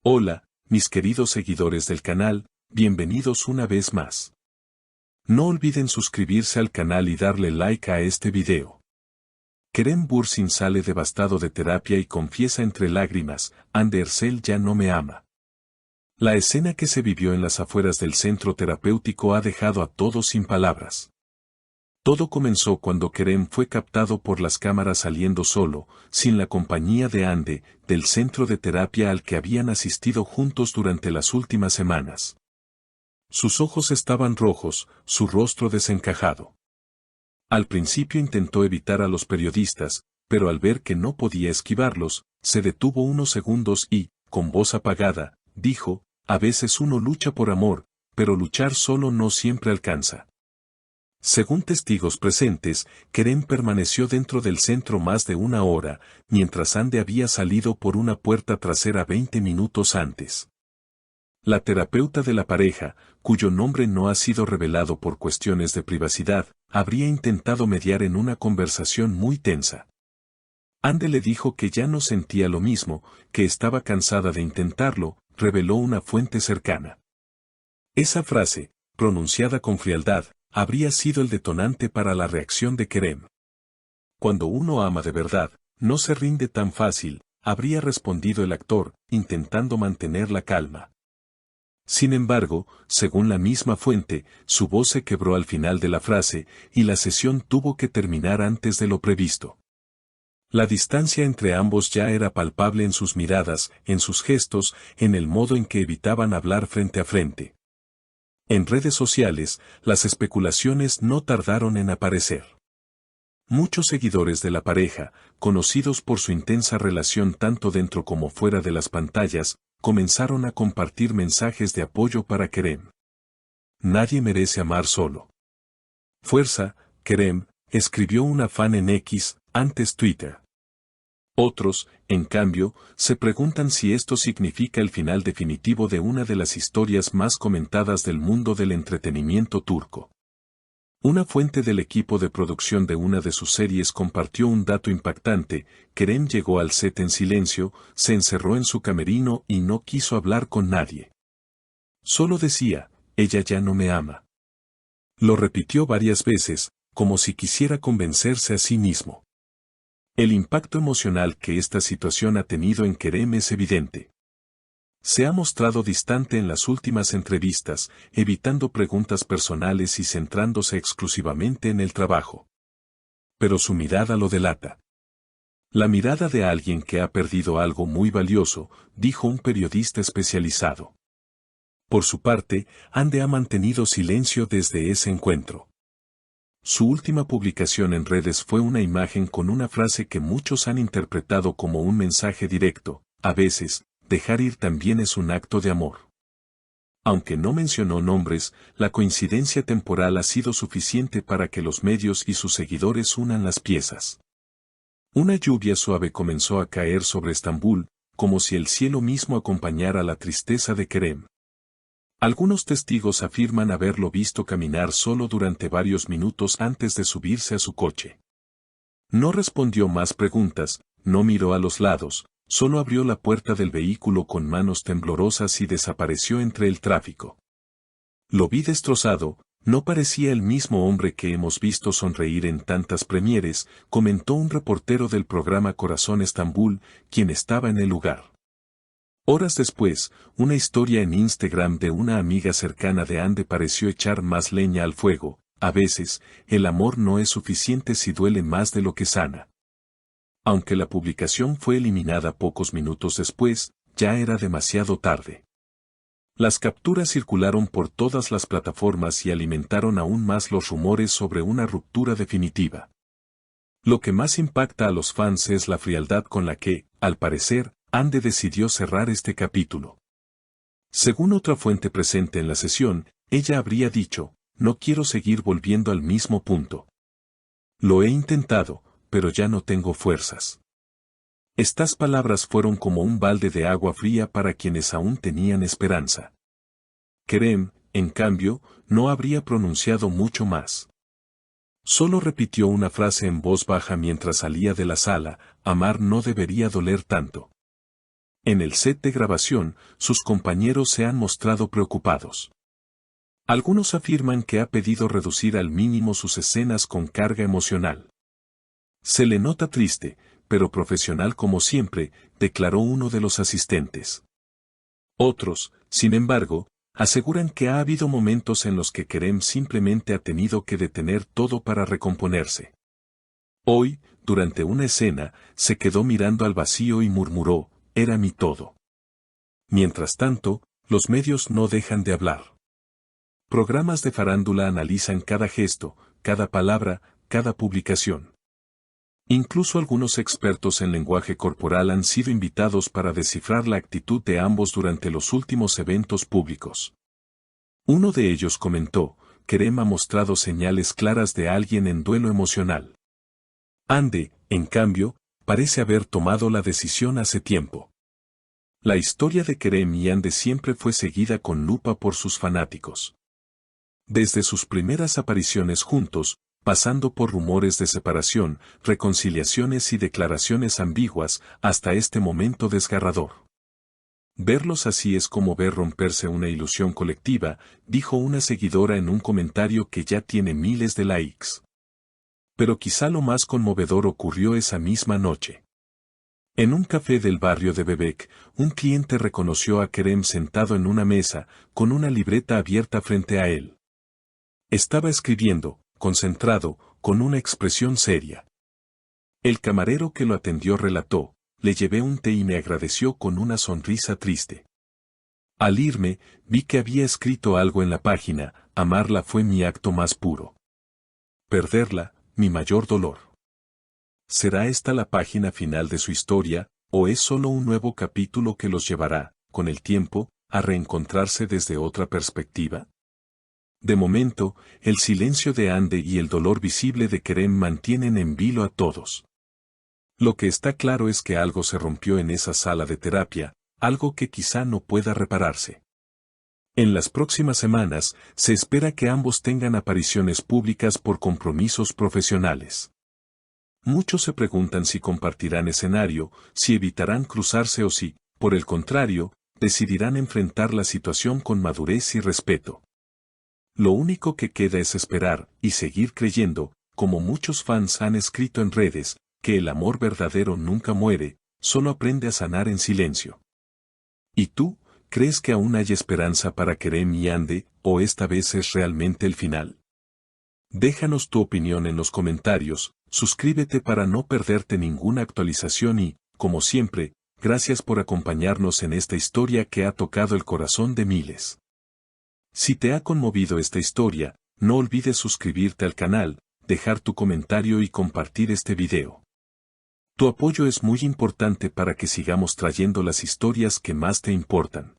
Hola, mis queridos seguidores del canal, bienvenidos una vez más. No olviden suscribirse al canal y darle like a este video. Kerem Bürsin sale devastado de terapia y confiesa entre lágrimas, Andersel ya no me ama. La escena que se vivió en las afueras del centro terapéutico ha dejado a todos sin palabras. Todo comenzó cuando Kerem fue captado por las cámaras saliendo solo, sin la compañía de Ande, del centro de terapia al que habían asistido juntos durante las últimas semanas. Sus ojos estaban rojos, su rostro desencajado. Al principio intentó evitar a los periodistas, pero al ver que no podía esquivarlos, se detuvo unos segundos y, con voz apagada, dijo, a veces uno lucha por amor, pero luchar solo no siempre alcanza. Según testigos presentes, Kerem permaneció dentro del centro más de una hora, mientras Ande había salido por una puerta trasera 20 minutos antes. La terapeuta de la pareja, cuyo nombre no ha sido revelado por cuestiones de privacidad, habría intentado mediar en una conversación muy tensa. Ande le dijo que ya no sentía lo mismo, que estaba cansada de intentarlo, reveló una fuente cercana. Esa frase, pronunciada con frialdad, habría sido el detonante para la reacción de Kerem. Cuando uno ama de verdad, no se rinde tan fácil, habría respondido el actor, intentando mantener la calma. Sin embargo, según la misma fuente, su voz se quebró al final de la frase, y la sesión tuvo que terminar antes de lo previsto. La distancia entre ambos ya era palpable en sus miradas, en sus gestos, en el modo en que evitaban hablar frente a frente. En redes sociales, las especulaciones no tardaron en aparecer. Muchos seguidores de la pareja, conocidos por su intensa relación tanto dentro como fuera de las pantallas, comenzaron a compartir mensajes de apoyo para Kerem. Nadie merece amar solo. Fuerza, Kerem, escribió una fan en X, antes Twitter. Otros, en cambio, se preguntan si esto significa el final definitivo de una de las historias más comentadas del mundo del entretenimiento turco. Una fuente del equipo de producción de una de sus series compartió un dato impactante: Kerem llegó al set en silencio, se encerró en su camerino y no quiso hablar con nadie. Solo decía, ella ya no me ama. Lo repitió varias veces, como si quisiera convencerse a sí mismo. El impacto emocional que esta situación ha tenido en Kerem es evidente. Se ha mostrado distante en las últimas entrevistas, evitando preguntas personales y centrándose exclusivamente en el trabajo. Pero su mirada lo delata. La mirada de alguien que ha perdido algo muy valioso, dijo un periodista especializado. Por su parte, Ande ha mantenido silencio desde ese encuentro. Su última publicación en redes fue una imagen con una frase que muchos han interpretado como un mensaje directo: a veces, dejar ir también es un acto de amor. Aunque no mencionó nombres, la coincidencia temporal ha sido suficiente para que los medios y sus seguidores unan las piezas. Una lluvia suave comenzó a caer sobre Estambul, como si el cielo mismo acompañara la tristeza de Kerem. Algunos testigos afirman haberlo visto caminar solo durante varios minutos antes de subirse a su coche. No respondió más preguntas, no miró a los lados, solo abrió la puerta del vehículo con manos temblorosas y desapareció entre el tráfico. Lo vi destrozado, no parecía el mismo hombre que hemos visto sonreír en tantas premieres, comentó un reportero del programa Corazón Estambul, quien estaba en el lugar. Horas después, una historia en Instagram de una amiga cercana de Ande pareció echar más leña al fuego: a veces, el amor no es suficiente si duele más de lo que sana. Aunque la publicación fue eliminada pocos minutos después, ya era demasiado tarde. Las capturas circularon por todas las plataformas y alimentaron aún más los rumores sobre una ruptura definitiva. Lo que más impacta a los fans es la frialdad con la que, al parecer, Ande decidió cerrar este capítulo. Según otra fuente presente en la sesión, ella habría dicho, no quiero seguir volviendo al mismo punto. Lo he intentado, pero ya no tengo fuerzas. Estas palabras fueron como un balde de agua fría para quienes aún tenían esperanza. Kerem, en cambio, no habría pronunciado mucho más. Solo repitió una frase en voz baja mientras salía de la sala: amar no debería doler tanto. En el set de grabación, sus compañeros se han mostrado preocupados. Algunos afirman que ha pedido reducir al mínimo sus escenas con carga emocional. Se le nota triste, pero profesional como siempre, declaró uno de los asistentes. Otros, sin embargo, aseguran que ha habido momentos en los que Kerem simplemente ha tenido que detener todo para recomponerse. Hoy, durante una escena, se quedó mirando al vacío y murmuró, «Era mi todo». Mientras tanto, los medios no dejan de hablar. Programas de farándula analizan cada gesto, cada palabra, cada publicación. Incluso algunos expertos en lenguaje corporal han sido invitados para descifrar la actitud de ambos durante los últimos eventos públicos. Uno de ellos comentó, Kerem ha mostrado señales claras de alguien en duelo emocional. Ande, en cambio, parece haber tomado la decisión hace tiempo. La historia de Kerem y Ande siempre fue seguida con lupa por sus fanáticos. Desde sus primeras apariciones juntos, pasando por rumores de separación, reconciliaciones y declaraciones ambiguas, hasta este momento desgarrador. Verlos así es como ver romperse una ilusión colectiva, dijo una seguidora en un comentario que ya tiene miles de likes. Pero quizá lo más conmovedor ocurrió esa misma noche. En un café del barrio de Bebek, un cliente reconoció a Kerem sentado en una mesa, con una libreta abierta frente a él. Estaba escribiendo, concentrado, con una expresión seria. El camarero que lo atendió relató, le llevé un té y me agradeció con una sonrisa triste. Al irme, vi que había escrito algo en la página, amarla fue mi acto más puro. Perderla, mi mayor dolor. ¿Será esta la página final de su historia, o es solo un nuevo capítulo que los llevará, con el tiempo, a reencontrarse desde otra perspectiva? De momento, el silencio de Ande y el dolor visible de Kerem mantienen en vilo a todos. Lo que está claro es que algo se rompió en esa sala de terapia, algo que quizá no pueda repararse. En las próximas semanas, se espera que ambos tengan apariciones públicas por compromisos profesionales. Muchos se preguntan si compartirán escenario, si evitarán cruzarse o si, por el contrario, decidirán enfrentar la situación con madurez y respeto. Lo único que queda es esperar y seguir creyendo, como muchos fans han escrito en redes, que el amor verdadero nunca muere, solo aprende a sanar en silencio. ¿Y tú, crees que aún hay esperanza para Kerem y Ande, o esta vez es realmente el final? Déjanos tu opinión en los comentarios, suscríbete para no perderte ninguna actualización y, como siempre, gracias por acompañarnos en esta historia que ha tocado el corazón de miles. Si te ha conmovido esta historia, no olvides suscribirte al canal, dejar tu comentario y compartir este video. Tu apoyo es muy importante para que sigamos trayendo las historias que más te importan.